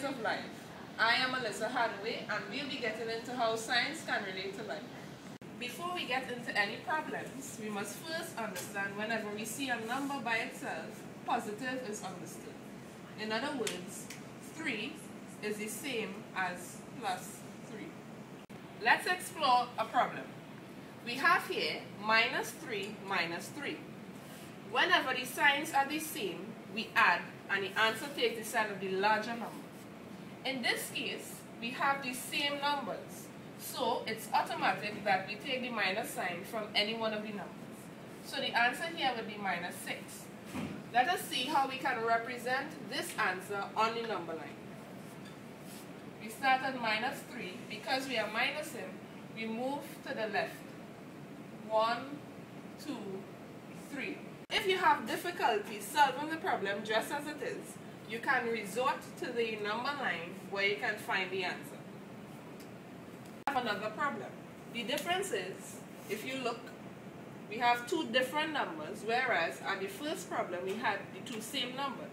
Science of Life. I am Alyssa Hadaway, and we'll be getting into how science can relate to life. Before we get into any problems, we must first understand whenever we see a number by itself, positive is understood. In other words, 3 is the same as plus 3. Let's explore a problem. We have here minus 3 minus 3. Whenever the signs are the same, we add and the answer takes the sign of the larger number. In this case, we have the same numbers, so it's automatic that we take the minus sign from any one of the numbers. So the answer here would be minus 6. Let us see how we can represent this answer on the number line. We start at minus 3. Because we are minusing, we move to the left. 1, 2, 3. If you have difficulty solving the problem just as it is, you can resort to the number line where you can find the answer. We have another problem. The difference is, if you look, we have 2 different numbers, whereas at the first problem we had the 2 same numbers.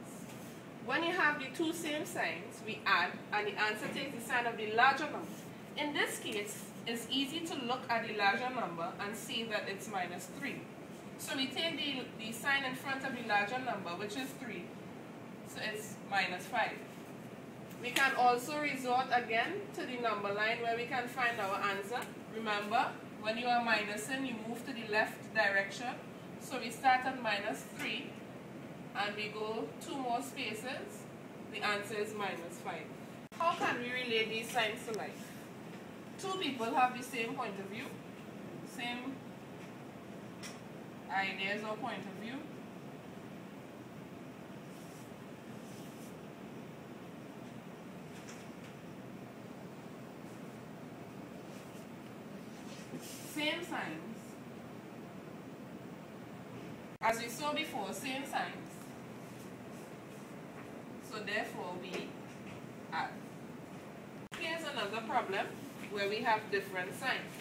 When you have the 2 same signs, we add and the answer takes the sign of the larger number. In this case, it's easy to look at the larger number and see that it's minus 3. So we take the sign in front of the larger number, which is 3, so it's minus 5. We can also resort again to the number line where we can find our answer. Remember, when you are minusing, you move to the left direction. So we start at minus 3 and we go 2 more spaces. The answer is minus 5. How can we relate these signs to life? 2 people have the same point of view, same ideas or point of view. Same signs. As we saw before, same signs. So therefore we add. Here's another problem where we have different signs.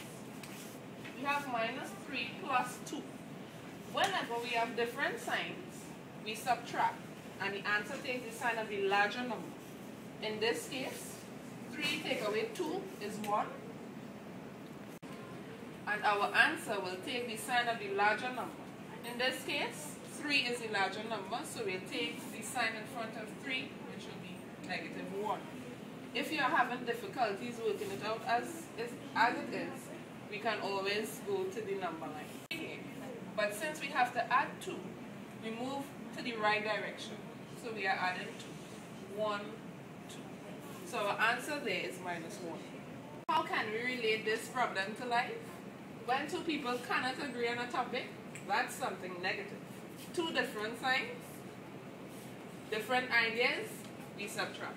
We have minus 3 plus 2. Whenever we have different signs, we subtract and the answer takes the sign of the larger number. In this case, 3 take away 2 is 1. And our answer will take the sign of the larger number. In this case, 3 is the larger number, so we'll take the sign in front of 3, which will be negative 1. If you are having difficulties working it out as it is, we can always go to the number line. But since we have to add 2, we move to the right direction. So we are adding 2. 1, 2. So our answer there is minus 1. How can we relate this problem to life? When 2 people cannot agree on a topic, that's something negative. 2 different signs, different ideas, we subtract.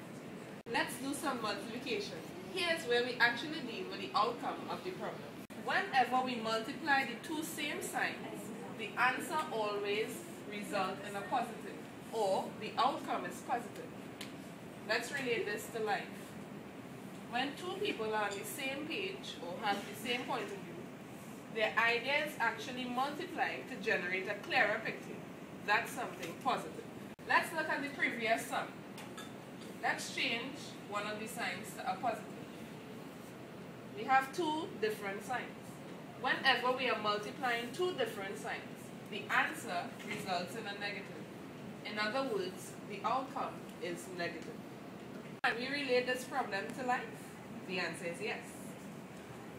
Let's do some multiplication. Here's where we actually deal with the outcome of the problem. Whenever we multiply the 2 same signs, the answer always results in a positive, or the outcome is positive. Let's relate this to life. When 2 people are on the same page or have the same point of view, their ideas actually multiply to generate a clearer picture. That's something positive. Let's look at the previous sum. Let's change one of the signs to a positive. We have 2 different signs. Whenever we are multiplying 2 different signs, the answer results in a negative. In other words, the outcome is negative. Can we relate this problem to life? The answer is yes.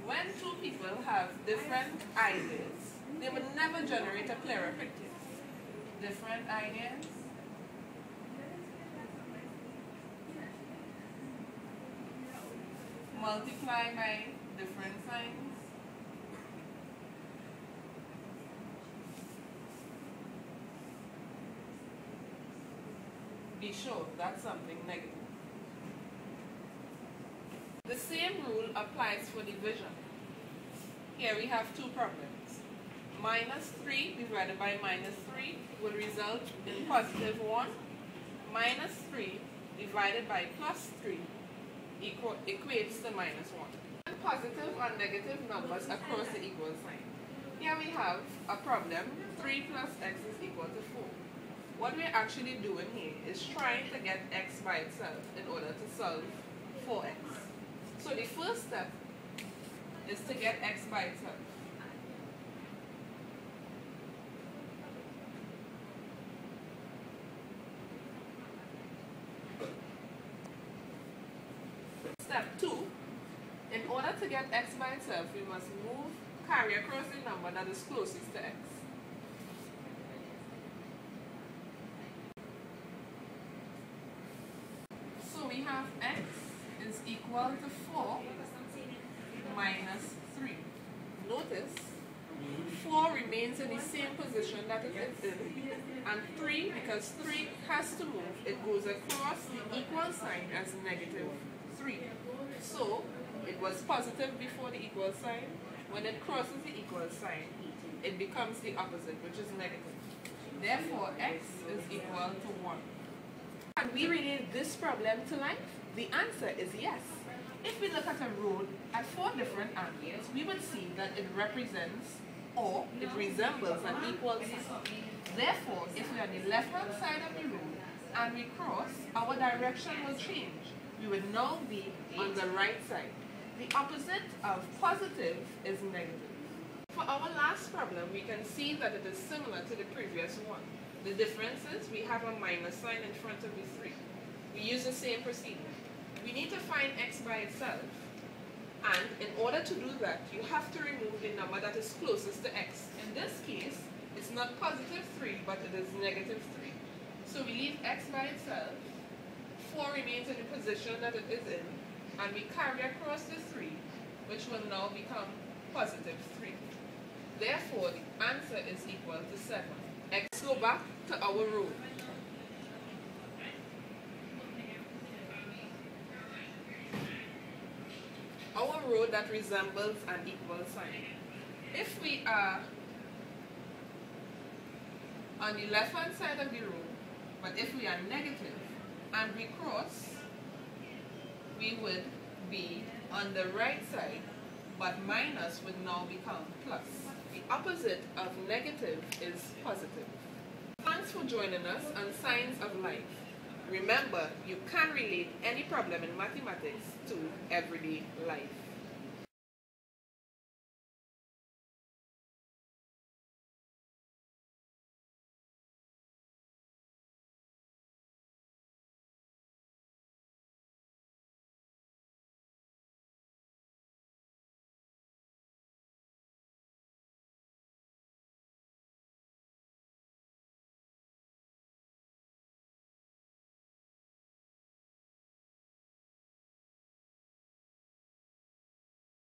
When 2 people have different ideas, they would never generate a clearer picture. Different ideas. Multiply by different signs. Be sure that's something negative. The same rule applies for division. Here we have 2 problems. Minus 3 divided by minus 3 will result in positive 1. Minus 3 divided by plus 3 equates to minus 1. Positive and negative numbers across the equal sign. Here we have a problem, 3 plus x is equal to 4. what we're actually doing here is trying to get x by itself in order to solve for x. So the first step is to get x by itself. Step 2, in order to get x by itself, we must carry across the number that is closest to x. So we have x is equal to 4 minus 3. Notice 4 remains in the same position that it is in, and 3, because 3 has to move, it goes across the equal sign as negative 3. So it was positive before the equal sign. When it crosses the equal sign, it becomes the opposite, which is negative. Therefore, x is equal to 1. Can we relate this problem to life? The answer is yes. If we look at a road at 4 different angles, we would see that it represents or it resembles an equal sign. Therefore, if we are on the left-hand side of the road and we cross, our direction will change. We would now be on the right side. The opposite of positive is negative. For our last problem, we can see that it is similar to the previous one. The difference is we have a minus sign in front of the 3. We use the same procedure. We need to find x by itself. And in order to do that, you have to remove the number that is closest to x. In this case, it's not positive 3, but it is negative 3. So we leave x by itself. 4 remains in the position that it is in, and we carry across the 3, which will now become positive 3. Therefore, the answer is equal to 7. Let's go back to our road. Our road that resembles an equal sign. If we are on the left-hand side of the road, but if we are negative, and we cross, we would be on the right side, but minus would now become plus. The opposite of negative is positive. Thanks for joining us on Science of Life. Remember, you can relate any problem in mathematics to everyday life.